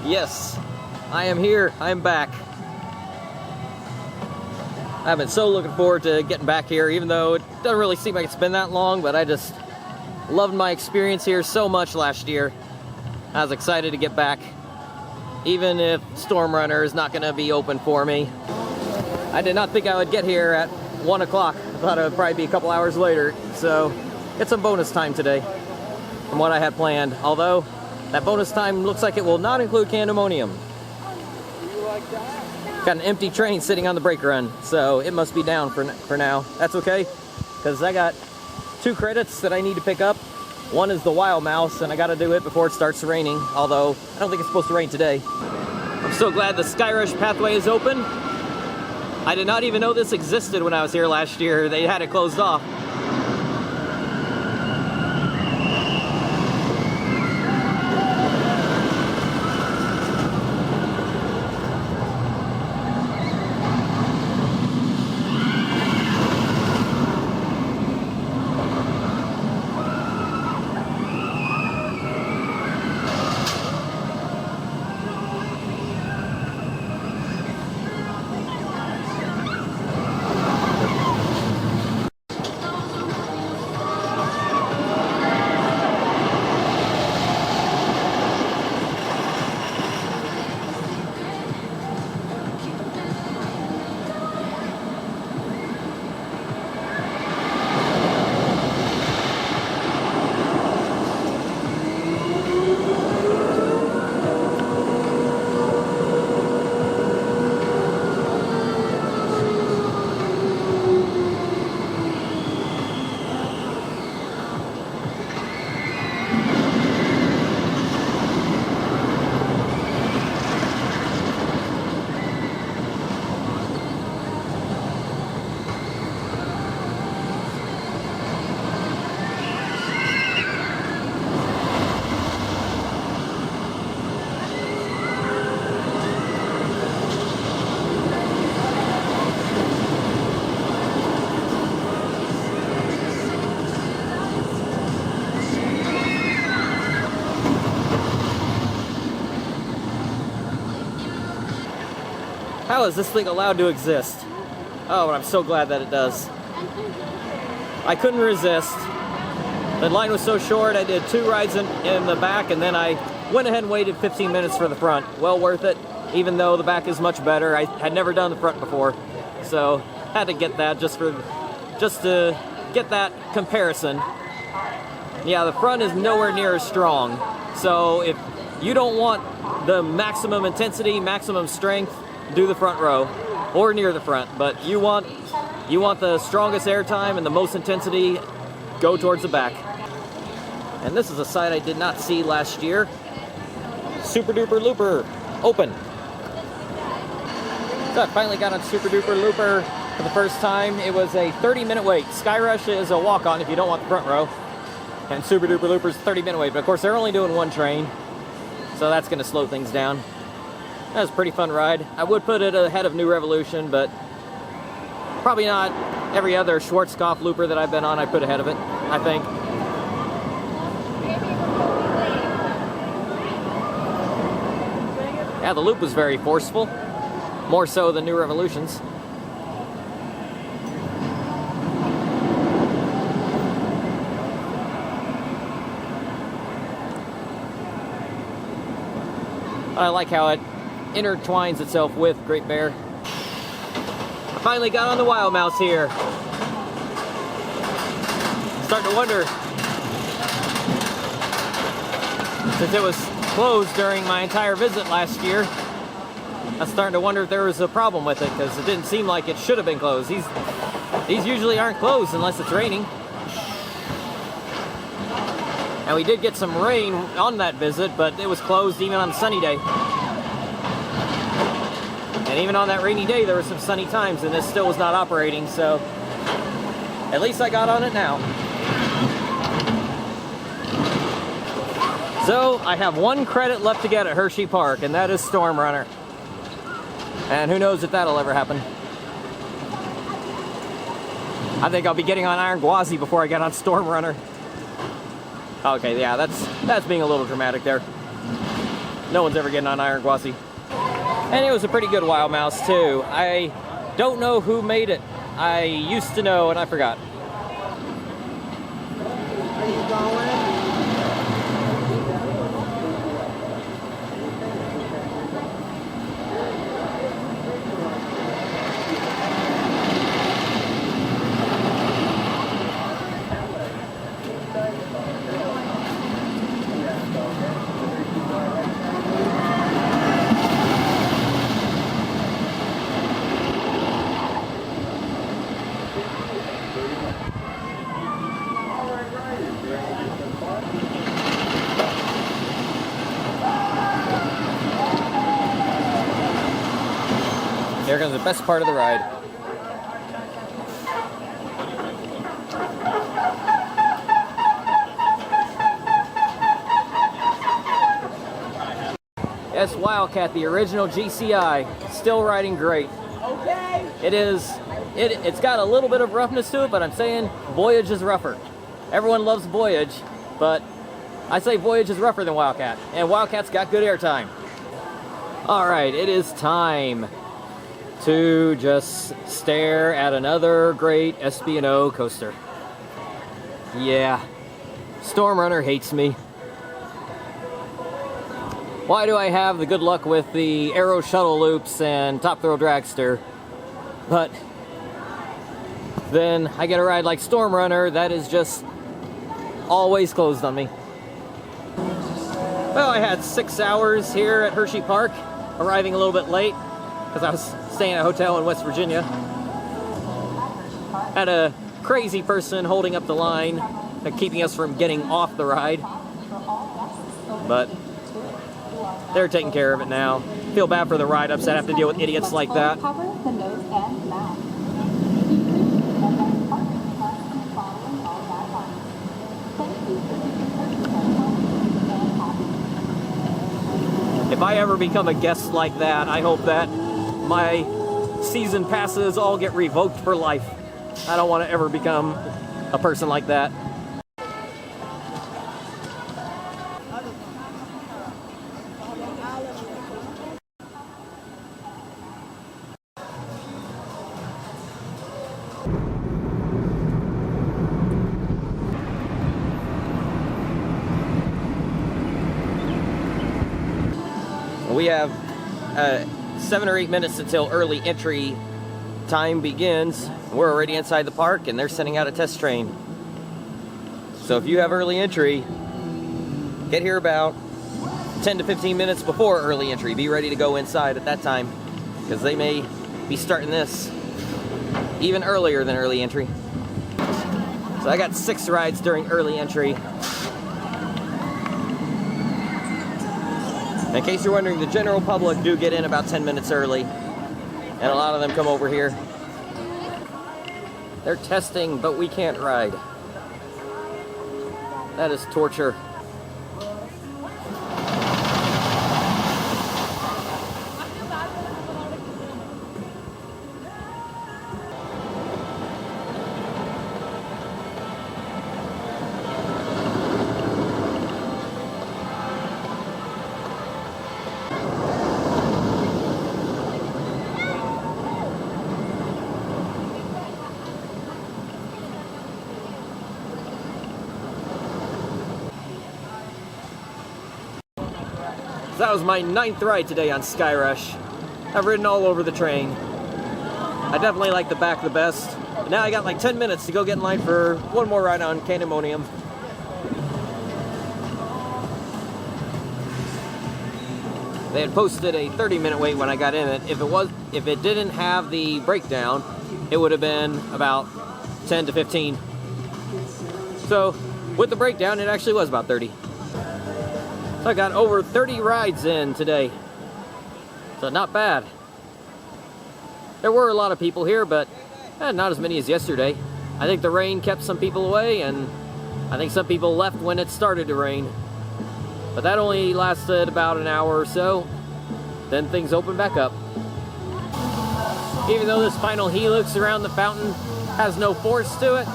Yes, I am here. I am back. I've been so looking forward to getting back here, even though it doesn't really seem like it's been that long, but I just loved my experience here so much last year. I was excited to get back, even if Storm Runner is not going to be open for me. I did not think I would get here at 1 o'clock. I thought it would probably be a couple hours later, so get some bonus time today from what I had planned. Although, that bonus time looks like it will not include Candemonium. Got an empty train sitting on the brake run, so it must be down for now. That's okay, because I got 2 credits that I need to pick up. One is the Wild Mouse, and I got to do it before it starts raining, although I don't think it's supposed to rain today. I'm so glad the Skyrush pathway is open. I did not even know this existed when I was here last year. They had it closed off. How is this thing allowed to exist? Oh, and I'm so glad that it does. I couldn't resist. The line was so short, I did 2 rides in the back, and then I went ahead and waited 15 minutes for the front. Well worth it, even though the back is much better. I had never done the front before, so had to get that just to get that comparison. Yeah, the front is nowhere near as strong. So if you don't want the maximum intensity, maximum strength, do the front row or near the front. But you want the strongest airtime and the most intensity, go towards the back. And this is a side I did not see last year. Super Duper Looper open. So I finally got on Super Duper Looper for the first time. It was a 30-minute wait. Skyrush is a walk-on if you don't want the front row, and Super Duper Looper's 30-minute wait. But of course they're only doing 1 train, so that's going to slow things down. That was a pretty fun ride. I would put it ahead of New Revolution, but probably not every other Schwarzkopf looper that I've been on. I put ahead of it, I think. Yeah, the loop was very forceful, more so than New Revolution's. I like how it intertwines itself with Great Bear. I finally got on the Wild Mouse here. Starting to wonder, since it was closed during my entire visit last year, I'm starting to wonder if there was a problem with it, because it didn't seem like it should have been closed. These usually aren't closed unless it's raining. And we did get some rain on that visit, but it was closed even on a sunny day. And even on that rainy day, there were some sunny times, and this still was not operating, so at least I got on it now. So I have 1 credit left to get at Hersheypark, and that is Storm Runner. And who knows if that'll ever happen. I think I'll be getting on Iron Gwazi before I get on Storm Runner. Okay, yeah, that's being a little dramatic there. No one's ever getting on Iron Gwazi. And it was a pretty good Wild Mouse too. I don't know who made it. I used to know and I forgot. Are you going? Here comes the best part of the ride. Yes, Wildcat, the original GCI, still riding great. Okay. It's got a little bit of roughness to it, but I'm saying Voyage is rougher. Everyone loves Voyage, but I say Voyage is rougher than Wildcat, and Wildcat's got good airtime. All right, it is time to just stare at another great SB&O coaster. Yeah, Storm Runner hates me. Why do I have the good luck with the Aero Shuttle Loops and Top Thrill Dragster, but then I get a ride like Storm Runner that is just always closed on me? Well, I had 6 hours here at Hersheypark, arriving a little bit late because I was staying at a hotel in West Virginia. Had a crazy person holding up the line, keeping us from getting off the ride. But they're taking care of it now. Feel bad for the ride-ups that have to deal with idiots like that. If I ever become a guest like that, I hope that my season passes all get revoked for life. I don't want to ever become a person like that. We have 7 or 8 minutes until early entry time begins. We're already inside the park and they're sending out a test train. So if you have early entry, get here about 10 to 15 minutes before early entry. Be ready to go inside at that time because they may be starting this even earlier than early entry. So I got 6 rides during early entry. In case you're wondering, the general public do get in about 10 minutes early, and a lot of them come over here. They're testing, but we can't ride. That is torture. That was my 9th ride today on Skyrush. I've ridden all over the train. I definitely like the back the best. But now I got like 10 minutes to go get in line for one more ride on Candemonium. They had posted a 30-minute wait when I got in it. If it didn't have the breakdown, it would have been about 10 to 15. So with the breakdown, it actually was about 30. So I got over 30 rides in today, so not bad. There were a lot of people here, but not as many as yesterday. I think the rain kept some people away, and I think some people left when it started to rain. But that only lasted about an hour or so, then things opened back up. Even though this final helix around the fountain has no force to it,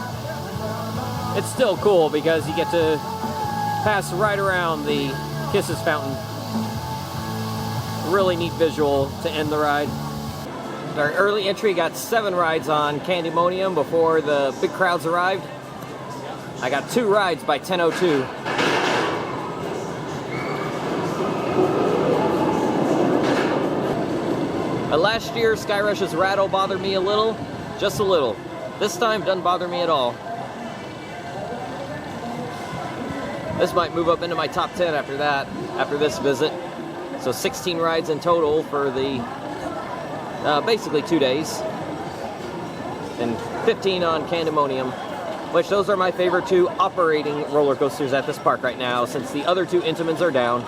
it's still cool because you get to pass right around the Kisses fountain. really neat visual to end the ride. Our early entry got 7 rides on Candymonium before the big crowds arrived. I got 2 rides by 10:02. Last year, Skyrush's rattle bothered me a little, just a little. This time, doesn't bother me at all. This might move up into my top 10 after that, after this visit. So 16 rides in total for the basically 2 days, and 15 on Candymonium, which those are my favorite 2 operating roller coasters at this park right now, since the other 2 Intamins are down.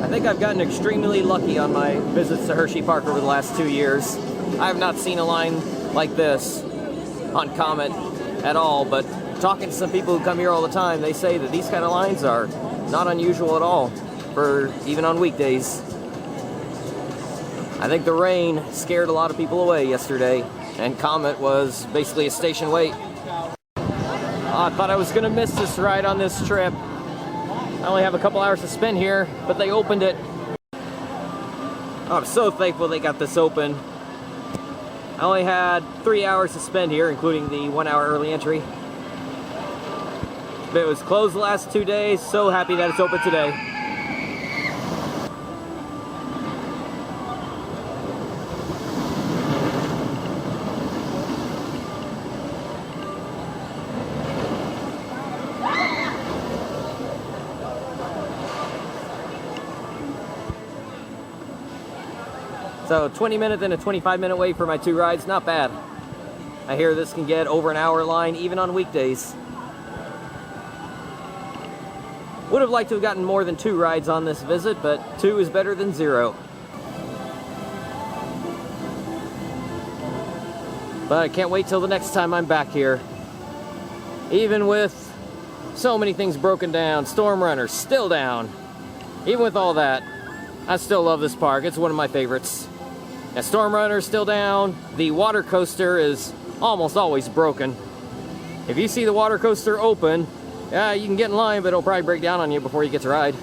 I think I've gotten extremely lucky on my visits to Hersheypark over the last 2 years. I have not seen a line like this on Comet at all, but talking to some people who come here all the time, they say that these kind of lines are not unusual at all, for even on weekdays. I think the rain scared a lot of people away yesterday, and Comet was basically a station wait. I thought I was going to miss this ride on this trip. I only have a couple hours to spend here, but they opened it. I'm so thankful they got this open. I only had 3 hours to spend here, including the 1 hour early entry. But it was closed the last 2 days, so happy that it's open today. So 20-minute and a 25-minute wait for my 2 rides, not bad. I hear this can get over an hour line even on weekdays. Would have liked to have gotten more than 2 rides on this visit, but 2 is better than 0. But I can't wait till the next time I'm back here. Even with so many things broken down, Storm Runner still down. Even with all that, I still love this park. It's one of my favorites. The Storm Runner is still down. The water coaster is almost always broken. If you see the water coaster open, you can get in line, but it'll probably break down on you before you get to ride.